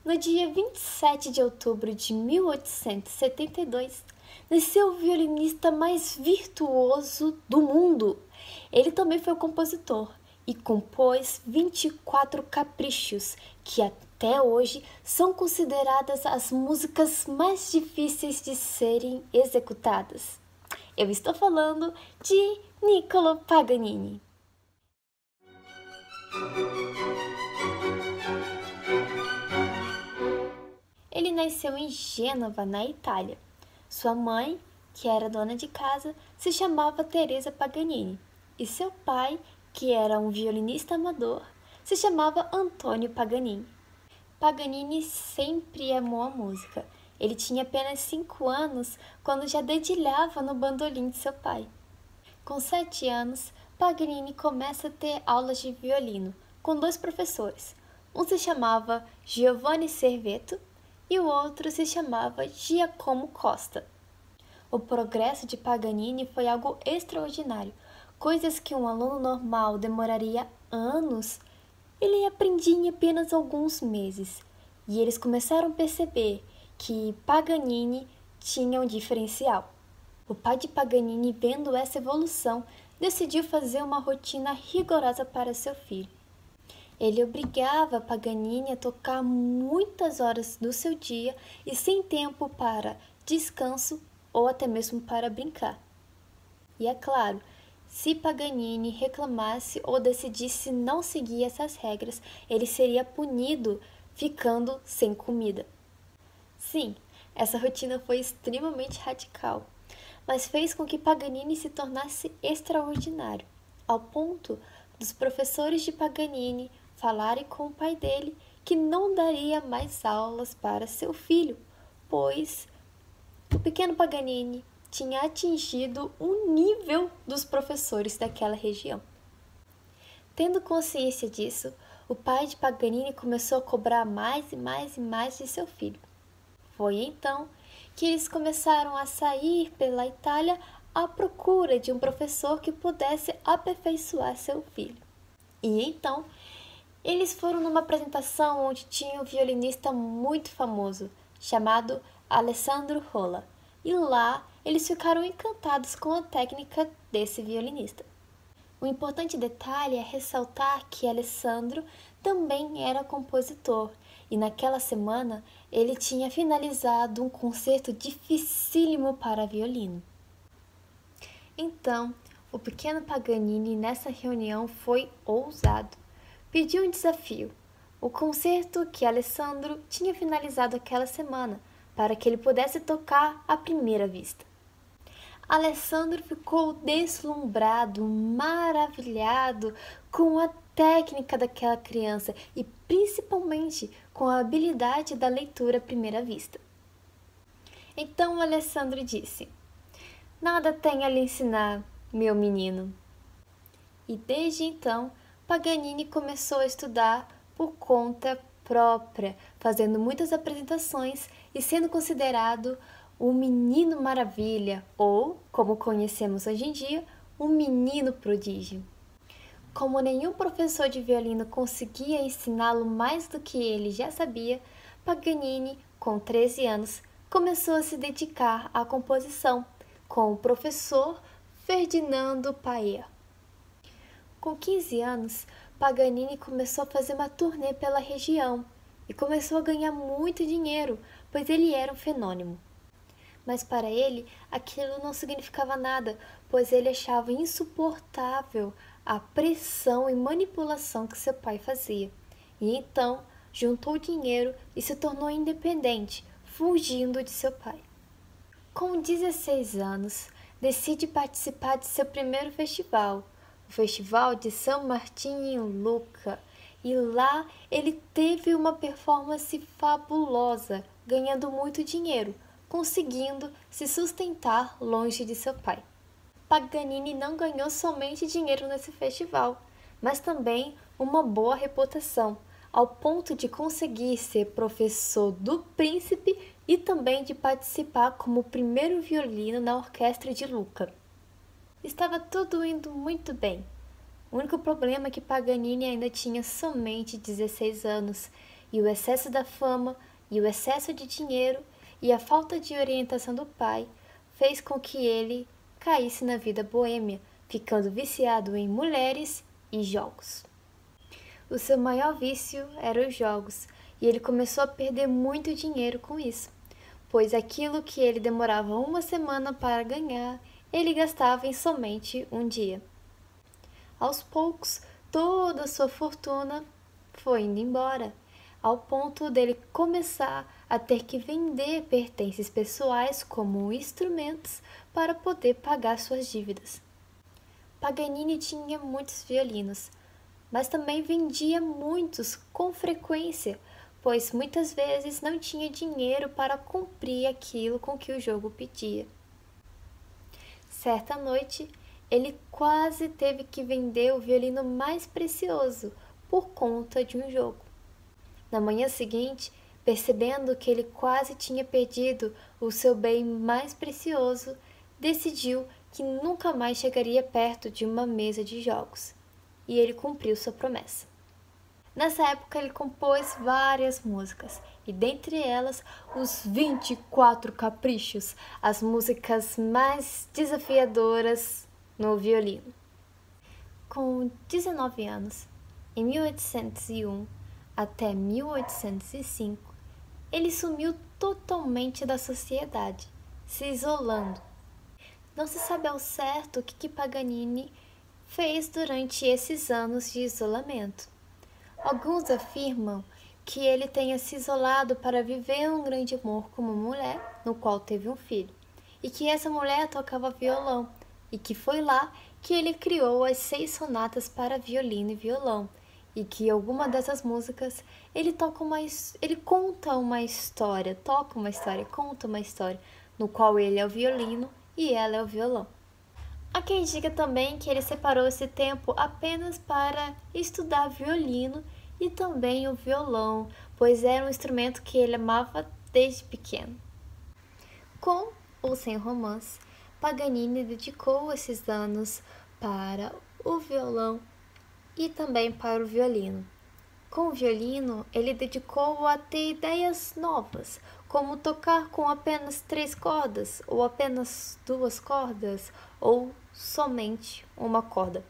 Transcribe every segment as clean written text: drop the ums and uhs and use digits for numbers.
No dia 27 de outubro de 1872, nasceu o violinista mais virtuoso do mundo. Ele também foi compositor e compôs 24 caprichos, que até hoje são consideradas as músicas mais difíceis de serem executadas. Eu estou falando de Niccolo Paganini. Ele nasceu em Gênova, na Itália. Sua mãe, que era dona de casa, se chamava Teresa Paganini, e seu pai, que era um violinista amador, se chamava Antônio Paganini. Paganini sempre amou a música. Ele tinha apenas 5 anos quando já dedilhava no bandolim de seu pai. Com 7 anos, Paganini começa a ter aulas de violino com 2 professores. Um se chamava Giovanni Servetto e o outro se chamava Giacomo Costa. O progresso de Paganini foi algo extraordinário. Coisas que um aluno normal demoraria anos, ele aprendia em apenas alguns meses. E eles começaram a perceber que Paganini tinha um diferencial. O pai de Paganini, vendo essa evolução, decidiu fazer uma rotina rigorosa para seu filho. Ele obrigava Paganini a tocar muitas horas do seu dia e sem tempo para descanso ou até mesmo para brincar. E é claro, se Paganini reclamasse ou decidisse não seguir essas regras, ele seria punido ficando sem comida. Sim, essa rotina foi extremamente radical, mas fez com que Paganini se tornasse extraordinário, ao ponto dos professores de Paganini falarem com o pai dele que não daria mais aulas para seu filho, pois o pequeno Paganini tinha atingido o nível dos professores daquela região. Tendo consciência disso, o pai de Paganini começou a cobrar mais e mais e mais de seu filho. Foi então que eles começaram a sair pela Itália à procura de um professor que pudesse aperfeiçoar seu filho. E então, eles foram numa apresentação onde tinha um violinista muito famoso, chamado Alessandro Rolla, e lá eles ficaram encantados com a técnica desse violinista. Um importante detalhe é ressaltar que Alessandro também era compositor, e naquela semana ele tinha finalizado um concerto dificílimo para violino. Então, o pequeno Paganini nessa reunião foi ousado. Pediu um desafio, o concerto que Alessandro tinha finalizado aquela semana, para que ele pudesse tocar à primeira vista. Alessandro ficou deslumbrado, maravilhado com a técnica daquela criança e principalmente com a habilidade da leitura à primeira vista. Então Alessandro disse: "Nada tenho a lhe ensinar, meu menino." E desde então, Paganini começou a estudar por conta própria, fazendo muitas apresentações e sendo considerado o menino maravilha, ou, como conhecemos hoje em dia, um menino prodígio. Como nenhum professor de violino conseguia ensiná-lo mais do que ele já sabia, Paganini, com 13 anos, começou a se dedicar à composição com o professor Ferdinando Paer. Com 15 anos, Paganini começou a fazer uma turnê pela região e começou a ganhar muito dinheiro, pois ele era um fenômeno. Mas para ele, aquilo não significava nada, pois ele achava insuportável a pressão e manipulação que seu pai fazia. E então, juntou dinheiro e se tornou independente, fugindo de seu pai. Com 16 anos, decide participar de seu primeiro festival, o Festival de San Martín in Lucca, e lá ele teve uma performance fabulosa, ganhando muito dinheiro, conseguindo se sustentar longe de seu pai. Paganini não ganhou somente dinheiro nesse festival, mas também uma boa reputação, ao ponto de conseguir ser professor do príncipe e também de participar como primeiro violino na orquestra de Lucca. Estava tudo indo muito bem. O único problema é que Paganini ainda tinha somente 16 anos e o excesso da fama, e o excesso de dinheiro, e a falta de orientação do pai, fez com que ele caísse na vida boêmia, ficando viciado em mulheres e jogos. O seu maior vício era os jogos, e ele começou a perder muito dinheiro com isso, pois aquilo que ele demorava uma semana para ganhar, ele gastava em somente um dia. Aos poucos, toda a sua fortuna foi indo embora, ao ponto dele começar a ter que vender pertences pessoais como instrumentos para poder pagar suas dívidas. Paganini tinha muitos violinos, mas também vendia muitos com frequência, pois muitas vezes não tinha dinheiro para cumprir aquilo com que o jogo pedia. Certa noite, ele quase teve que vender o violino mais precioso por conta de um jogo. Na manhã seguinte, percebendo que ele quase tinha perdido o seu bem mais precioso, decidiu que nunca mais chegaria perto de uma mesa de jogos, e ele cumpriu sua promessa. Nessa época ele compôs várias músicas, e dentre elas os 24 Caprichos, as músicas mais desafiadoras no violino. Com 19 anos, em 1801 até 1805, ele sumiu totalmente da sociedade, se isolando. Não se sabe ao certo o que Paganini fez durante esses anos de isolamento. Alguns afirmam que ele tenha se isolado para viver um grande amor com uma mulher, no qual teve um filho, e que essa mulher tocava violão, e que foi lá que ele criou as 6 sonatas para violino e violão, e que alguma dessas músicas ele conta uma história, conta uma história, no qual ele é o violino e ela é o violão. Há quem diga também que ele separou esse tempo apenas para estudar violino e também o violão, pois era um instrumento que ele amava desde pequeno. Com ou sem romance, Paganini dedicou esses anos para o violão e também para o violino. Com o violino, ele dedicou a ter ideias novas, como tocar com apenas 3 cordas, ou apenas 2 cordas, ou somente uma corda.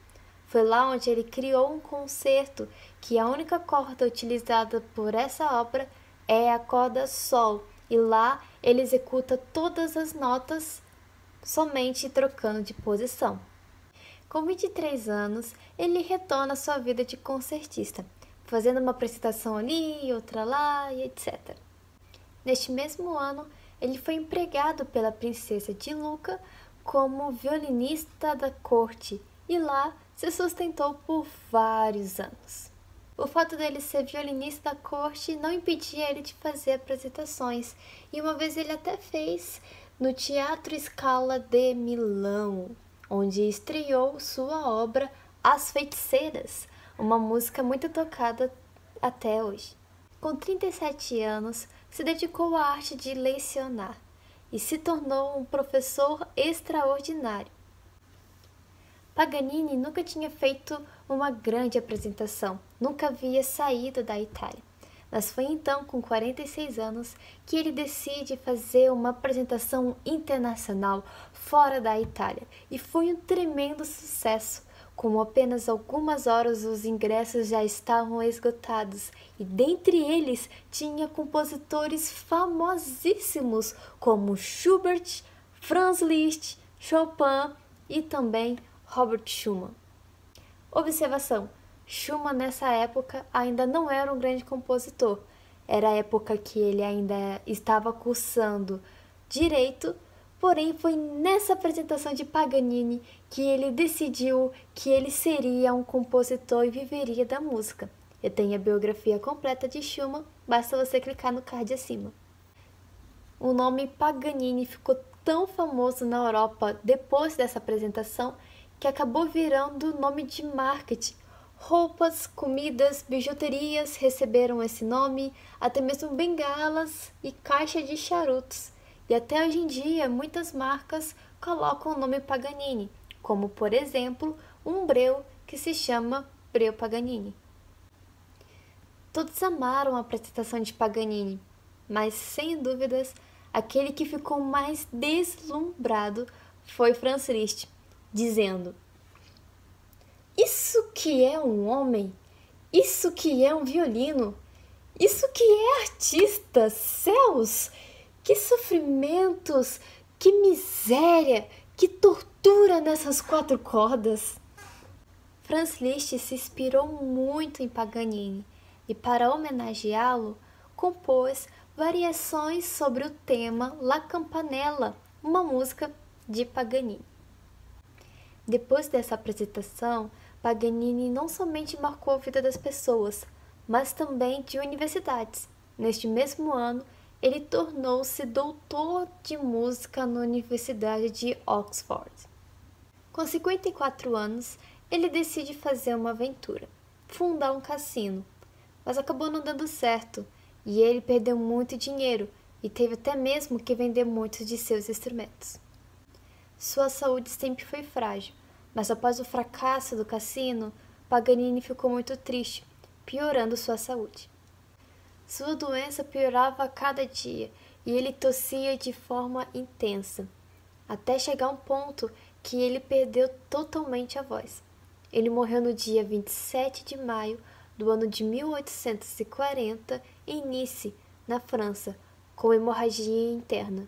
Foi lá onde ele criou um concerto que a única corda utilizada por essa obra é a corda Sol, e lá ele executa todas as notas somente trocando de posição. Com 23 anos, ele retorna à sua vida de concertista, fazendo uma apresentação ali, outra lá e etc. Neste mesmo ano, ele foi empregado pela princesa de Lucca como violinista da corte e lá se sustentou por vários anos. O fato dele ser violinista da corte não impedia ele de fazer apresentações, e uma vez ele até fez no Teatro Scala de Milão, onde estreou sua obra As Feiticeiras, uma música muito tocada até hoje. Com 37 anos, se dedicou à arte de lecionar e se tornou um professor extraordinário. Paganini nunca tinha feito uma grande apresentação, nunca havia saído da Itália. Mas foi então, com 46 anos, que ele decide fazer uma apresentação internacional fora da Itália, e foi um tremendo sucesso. Com apenas algumas horas os ingressos já estavam esgotados, e dentre eles tinha compositores famosíssimos como Schubert, Franz Liszt, Chopin e também Robert Schumann. Observação: Schumann nessa época ainda não era um grande compositor, era a época que ele ainda estava cursando direito. Porém, foi nessa apresentação de Paganini que ele decidiu que ele seria um compositor e viveria da música. Eu tenho a biografia completa de Schumann, basta você clicar no card acima. O nome Paganini ficou tão famoso na Europa depois dessa apresentação que acabou virando nome de marketing. Roupas, comidas, bijuterias receberam esse nome, até mesmo bengalas e caixa de charutos. E até hoje em dia, muitas marcas colocam o nome Paganini, como, por exemplo, um breu que se chama Breu Paganini. Todos amaram a apresentação de Paganini, mas sem dúvidas, aquele que ficou mais deslumbrado foi Franz Liszt, dizendo: "Isso que é um homem! Isso que é um violino! Isso que é artista! Céus! Que sofrimentos! Que miséria! Que tortura nessas 4 cordas!" Franz Liszt se inspirou muito em Paganini e, para homenageá-lo, compôs variações sobre o tema La Campanella, uma música de Paganini. Depois dessa apresentação, Paganini não somente marcou a vida das pessoas, mas também de universidades. Neste mesmo ano, ele tornou-se doutor de música na Universidade de Oxford. Com 54 anos, ele decide fazer uma aventura, fundar um cassino, mas acabou não dando certo e ele perdeu muito dinheiro e teve até mesmo que vender muitos de seus instrumentos. Sua saúde sempre foi frágil, mas após o fracasso do cassino, Paganini ficou muito triste, piorando sua saúde. Sua doença piorava a cada dia e ele tossia de forma intensa, até chegar a um ponto que ele perdeu totalmente a voz. Ele morreu no dia 27 de maio do ano de 1840 em Nice, na França, com hemorragia interna.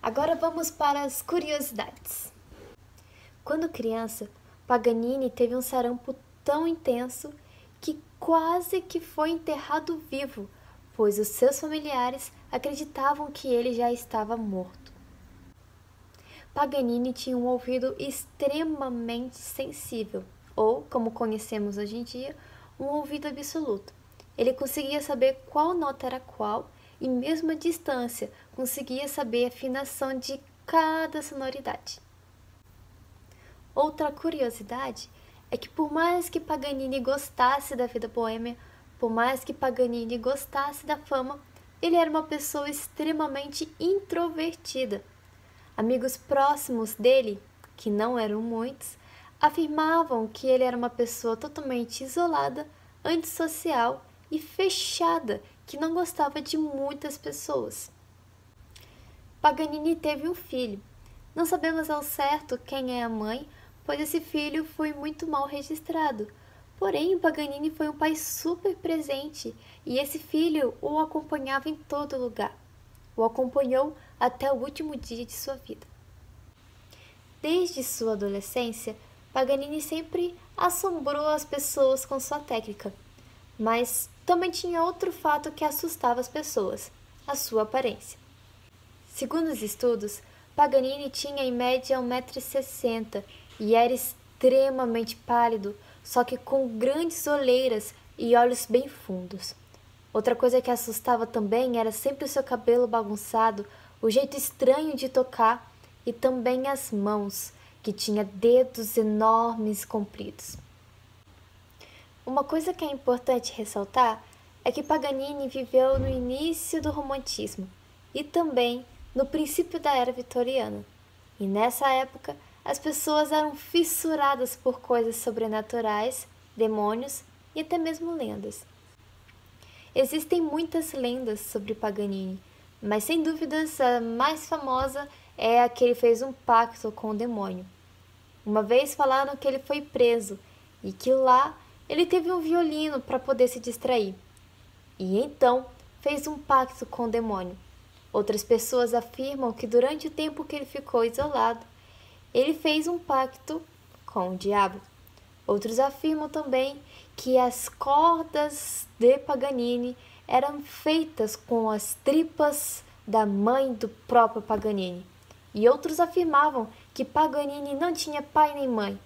Agora vamos para as curiosidades. Quando criança, Paganini teve um sarampo tão intenso que quase que foi enterrado vivo, pois os seus familiares acreditavam que ele já estava morto. Paganini tinha um ouvido extremamente sensível, ou, como conhecemos hoje em dia, um ouvido absoluto. Ele conseguia saber qual nota era qual e, mesmo à distância, conseguia saber a afinação de cada sonoridade. Outra curiosidade é que, por mais que Paganini gostasse da vida boêmia, por mais que Paganini gostasse da fama, ele era uma pessoa extremamente introvertida. Amigos próximos dele, que não eram muitos, afirmavam que ele era uma pessoa totalmente isolada, antissocial e fechada, que não gostava de muitas pessoas. Paganini teve um filho. Não sabemos ao certo quem é a mãe, pois esse filho foi muito mal registrado. Porém, Paganini foi um pai super presente e esse filho o acompanhava em todo lugar. O acompanhou até o último dia de sua vida. Desde sua adolescência, Paganini sempre assombrou as pessoas com sua técnica, mas também tinha outro fato que assustava as pessoas: a sua aparência. Segundo os estudos, Paganini tinha em média 1,60 m e era extremamente pálido, só que com grandes olheiras e olhos bem fundos. Outra coisa que assustava também era sempre o seu cabelo bagunçado, o jeito estranho de tocar e também as mãos, que tinha dedos enormes e compridos. Uma coisa que é importante ressaltar é que Paganini viveu no início do romantismo e também no princípio da era vitoriana. E nessa época, as pessoas eram fissuradas por coisas sobrenaturais, demônios e até mesmo lendas. Existem muitas lendas sobre Paganini, mas sem dúvidas a mais famosa é a que ele fez um pacto com o demônio. Uma vez falaram que ele foi preso e que lá ele teve um violino para poder se distrair. E então fez um pacto com o demônio. Outras pessoas afirmam que durante o tempo que ele ficou isolado, ele fez um pacto com o diabo. Outros afirmam também que as cordas de Paganini eram feitas com as tripas da mãe do próprio Paganini. E outros afirmavam que Paganini não tinha pai nem mãe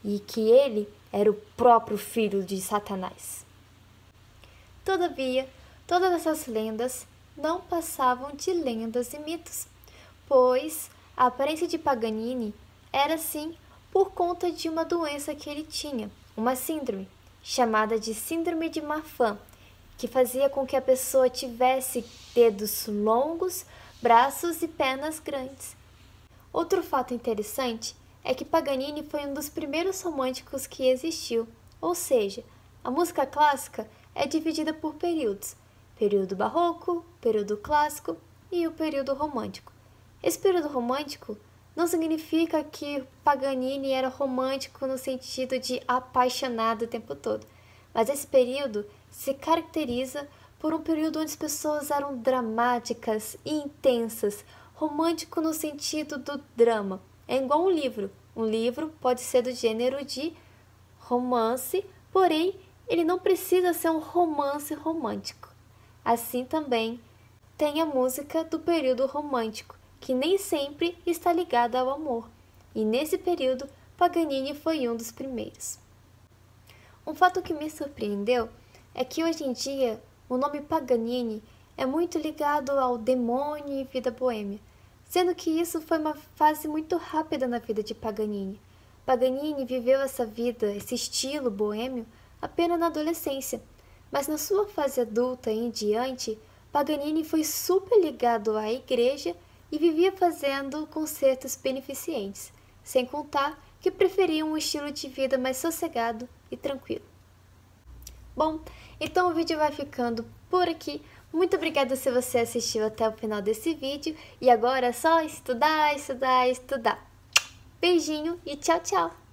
e que ele era o próprio filho de Satanás. Todavia, todas essas lendas não passavam de lendas e mitos, pois a aparência de Paganini era sim por conta de uma doença que ele tinha, uma síndrome, chamada de Síndrome de Marfan, que fazia com que a pessoa tivesse dedos longos, braços e pernas grandes. Outro fato interessante é que Paganini foi um dos primeiros românticos que existiu, ou seja, a música clássica é dividida por períodos: período barroco, período clássico e o período romântico. Esse período romântico não significa que Paganini era romântico no sentido de apaixonado o tempo todo, mas esse período se caracteriza por um período onde as pessoas eram dramáticas e intensas, romântico no sentido do drama. É igual um livro. Um livro pode ser do gênero de romance, porém ele não precisa ser um romance romântico. Assim também tem a música do período romântico, que nem sempre está ligada ao amor, e nesse período Paganini foi um dos primeiros. Um fato que me surpreendeu é que hoje em dia o nome Paganini é muito ligado ao demônio e vida boêmia, sendo que isso foi uma fase muito rápida na vida de Paganini. Paganini viveu essa vida, esse estilo boêmio, apenas na adolescência, mas na sua fase adulta e em diante, Paganini foi super ligado à igreja e vivia fazendo concertos beneficentes, sem contar que preferia um estilo de vida mais sossegado e tranquilo. Bom, então o vídeo vai ficando por aqui. Muito obrigada se você assistiu até o final desse vídeo. E agora é só estudar, estudar, estudar. Beijinho e tchau, tchau!